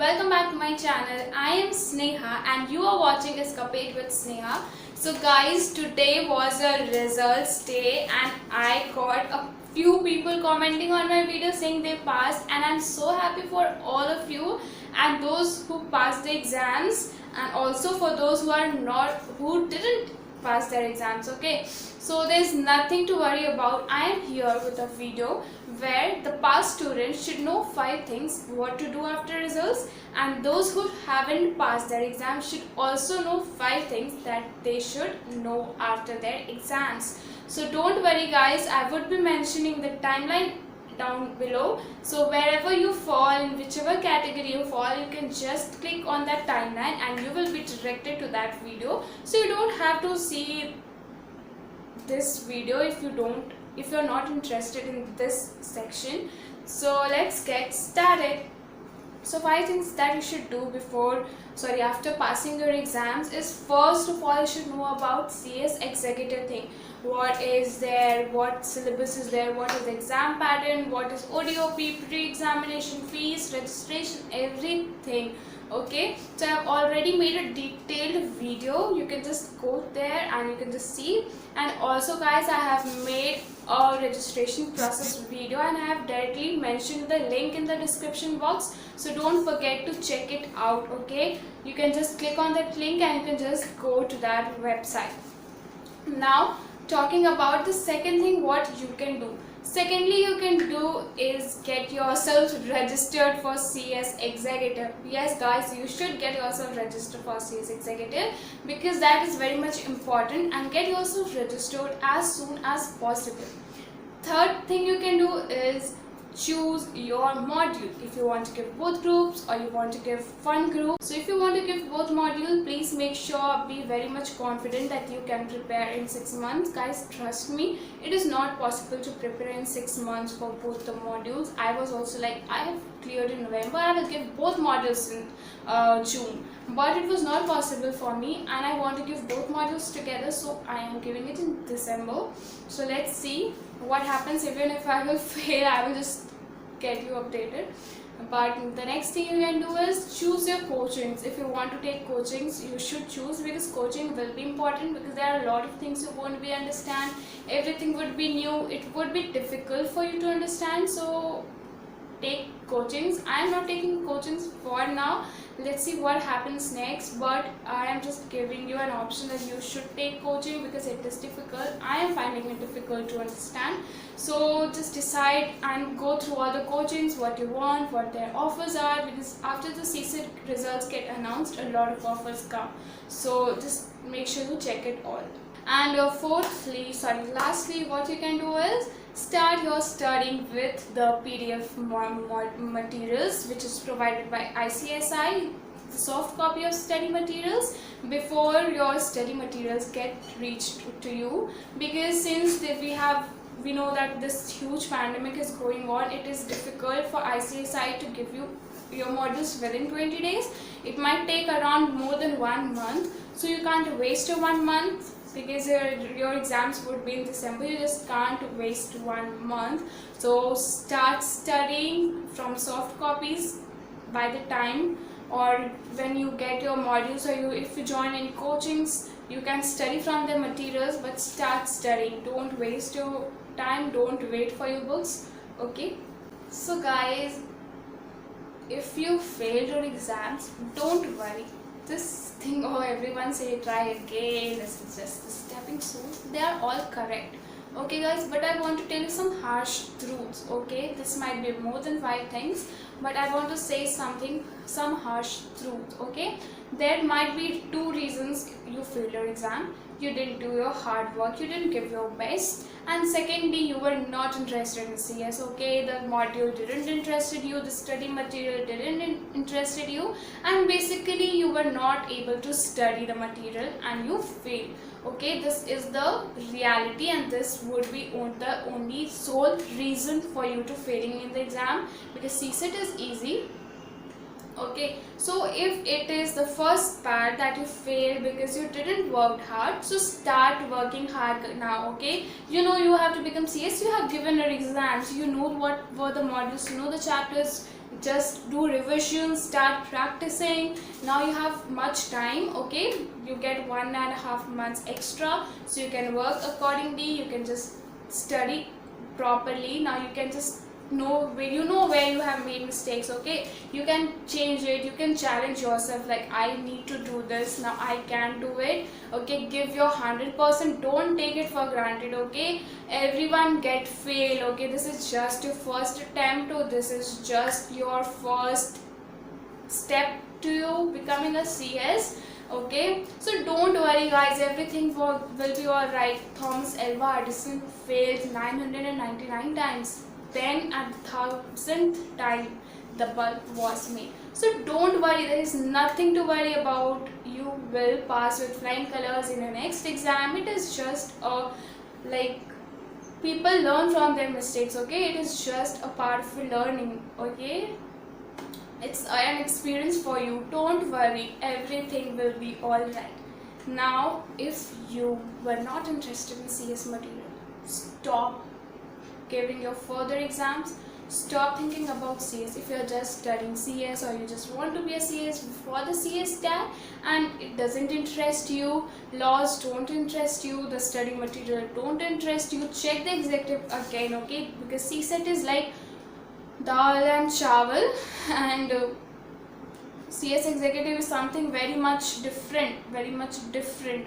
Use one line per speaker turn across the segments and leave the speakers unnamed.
welcome back to my channel. I am Sneha and you are watching Escapade with Sneha. So guys, today was a results day and I got a few people commenting on my video saying they passed, and I'm so happy for all of you and those who passed the exams, and also for those who didn't pass their exams. Okay, so there's nothing to worry about. I am here with a video where the past students should know 5 things what to do after results, and those who haven't passed their exams should also know 5 things that they should know after their exams. So don't worry guys, I would be mentioning the timeline down below, so wherever you fall, in whichever category you fall, you can just click on that timeline and you will be directed to that video. So you don't have to see this video if you're not interested in this section. So let's get started. So 5 things that you should do after passing your exams is, first of all, you should know about CS executive thing. What is there, what syllabus is there, what is the exam pattern, what is ODOP, pre-examination fees, registration, everything. Okay, so I have already made a detailed video. You can just go there and you can just see. And also guys, I have made a registration process video and I have directly mentioned the link in the description box, so don't forget to check it out. Okay, you can just click on that link and you can just go to that website. Now talking about the second thing, what you can do. Secondly, you can do is get yourself registered for CS Executive. Yes guys, you should get yourself registered for CS Executive because that is very much important, and get yourself registered as soon as possible. Third thing you can do is choose your module. If you want to give both groups or you want to give one group. So if you want to give both modules, please make sure, be very much confident that you can prepare in 6 months. Guys, trust me, it is not possible to prepare in 6 months for both the modules. I was also like, I have cleared in November, I will give both modules in June, but it was not possible for me and I want to give both modules together, so I am giving it in December. So let's see what happens. Even if I will fail, I will just get you updated. But the next thing you can do is choose your coachings. If you want to take coachings, you should choose, because coaching will be important, because there are a lot of things you won't be understand. Everything would be new, it would be difficult for you to understand, so take coachings. I am not taking coachings for now. Let's see what happens next, but I am just giving you an option that you should take coaching because it is difficult. I am finding it difficult to understand. So just decide and go through all the coachings, what you want, what their offers are, because after the CSET results get announced, a lot of offers come. So just make sure you check it all. And lastly, what you can do is start your studying with the PDF materials which is provided by ICSI, the soft copy of study materials, before your study materials get reached to you, because since we know that this huge pandemic is going on, it is difficult for ICSI to give you your modules within 20 days. It might take around more than 1 month, so you can't waste your 1 month, because your exams would be in December. You just can't waste 1 month. So start studying from soft copies by the time, or when you get your modules, or if you join any coachings, you can study from the materials, but start studying. Don't waste your time, don't wait for your books. Okay, so guys, if you failed your exams, don't worry. This thing, everyone say try again, this is just the stepping stones, they are all correct. Okay guys, but I want to tell you some harsh truths. Okay, this might be more than 5 things, but I want to say some harsh truths. Okay, there might be 2 reasons you failed your exam. You didn't do your hard work, you didn't give your best, and secondly, you were not interested in CS. Okay, the module didn't interested you, the study material didn't interested you, and basically you were not able to study the material and you failed. Okay, this is the reality, and this would be the only sole reason for you to failing in the exam, because CSET is easy. Okay, so if it is the first part that you failed because you didn't work hard, so start working hard now. Okay, you know you have to become CS, you have given your exams, you know what were the modules, you know the chapters, just do revision, start practicing. Now you have much time, okay? You get 1.5 months extra, so you can work accordingly, you can just study properly. Now you can just know where you have made mistakes, okay? You can change it, you can challenge yourself, like I need to do this, now I can do it, okay? Give your 100%, don't take it for granted, okay? Everyone get fail, okay? This is just your first attempt, or this is just your first step to you becoming a CS, okay? So don't worry guys, everything will be alright. Thomas Alva Edison failed 999 times, then at 1000th time the bulb was made. So don't worry, there is nothing to worry about. You will pass with flying colors in your next exam. It is just a, like, people learn from their mistakes, okay? It is just a part of learning, okay? It's an experience for you. Don't worry, everything will be alright. Now, if you were not interested in CS material, stop giving your further exams. Stop thinking about CS. If you're just studying CS, or you just want to be a CS for the CS tag and it doesn't interest you, laws don't interest you, the study material don't interest you, check the executive again, okay? Because CSET is like dal and chawal, and CS executive is something very much different,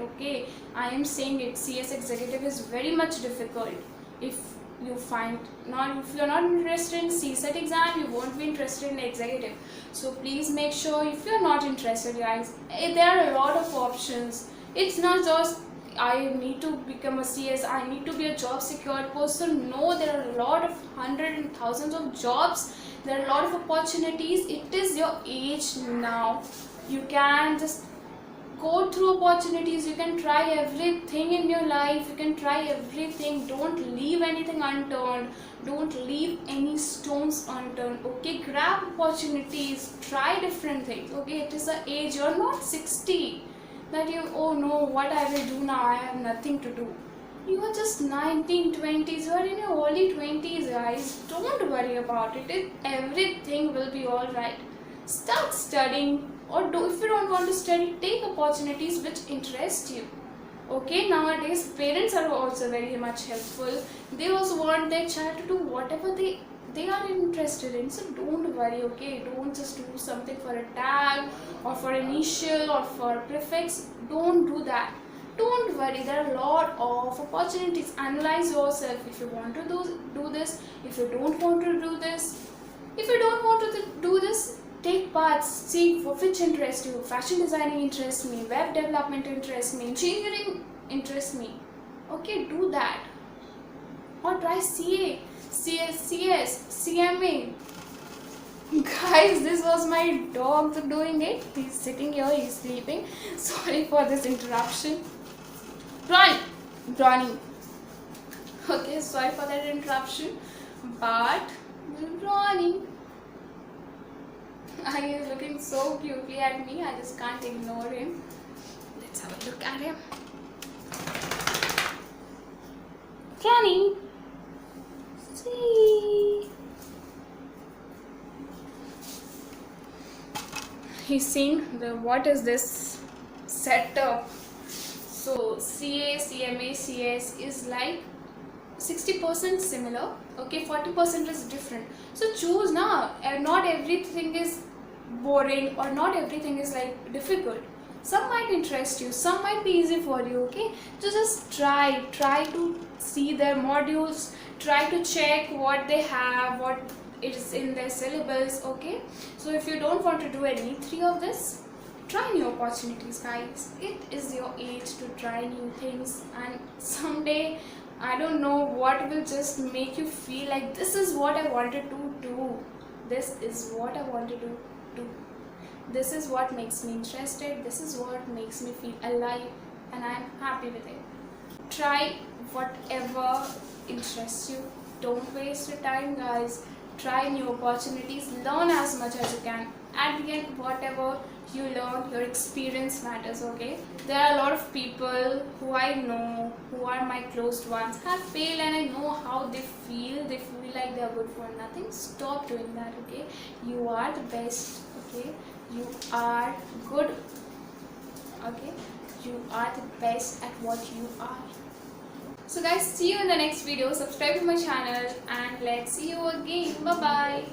okay? I am saying it, CS executive is very much difficult. If you're not interested in CSET exam, you won't be interested in executive. So please make sure, if you're not interested guys, there are a lot of options. It's not just I need to become a CS, I need to be a job secured person. No, there are a lot of hundreds and thousands of jobs, there are a lot of opportunities. It is your age now, you can just go through opportunities, you can try everything in your life, you can try everything. Don't leave anything unturned, don't leave any stones unturned, okay? Grab opportunities, try different things, okay? It is an age, you're not 60 that you, oh no, what I will do now, I have nothing to do. You are just 19, 20s, you are in your early 20s guys. Don't worry about it, everything will be alright. Start studying, or if you don't want to study, take opportunities which interest you, okay? Nowadays parents are also very much helpful. They also want their child to do whatever they are interested in. So don't worry, okay? Don't just do something for a tag or for initial or for prefix. Don't do that. Don't worry, there are a lot of opportunities. Analyze yourself, if you want to do this, if you don't want to do this. If you don't want to do this, take paths, see which interests you. Fashion designing interests me, web development interests me, engineering interests me, okay? Do that. Or try CA, CS, CMA. Guys, this was my dog doing it. He's sitting here, he's sleeping. Sorry for this interruption. Ronnie. Okay, sorry for that interruption. But Ronnie, he is looking so cutely at me, I just can't ignore him. Let's have a look at him. Ronnie, see. He's seeing what is this setup. So CA, CMA, CS is like 60% similar, okay? 40% is different. So choose now. Not everything is boring, or not everything is like difficult. Some might interest you, some might be easy for you, okay? So just try to see their modules, try to check what they have, what is in their syllabus, okay? So if you don't want to do any three of this, try new opportunities guys. It is your age to try new things, and someday, I don't know what will just make you feel like this is what I wanted to do. This is what I wanted to do. This is what makes me interested. This is what makes me feel alive, and I'm happy with it. Try whatever interests you. Don't waste your time guys. try new opportunities, learn as much as you can. At the end, whatever you learn, your experience matters, okay? There are a lot of people who I know, who are my close ones, have failed, and I know how they feel. They feel like they are good for nothing. Stop doing that, okay? You are the best, okay? You are good, okay? You are the best at what you are. So guys, see you in the next video. Subscribe to my channel and let's see you again. Bye bye.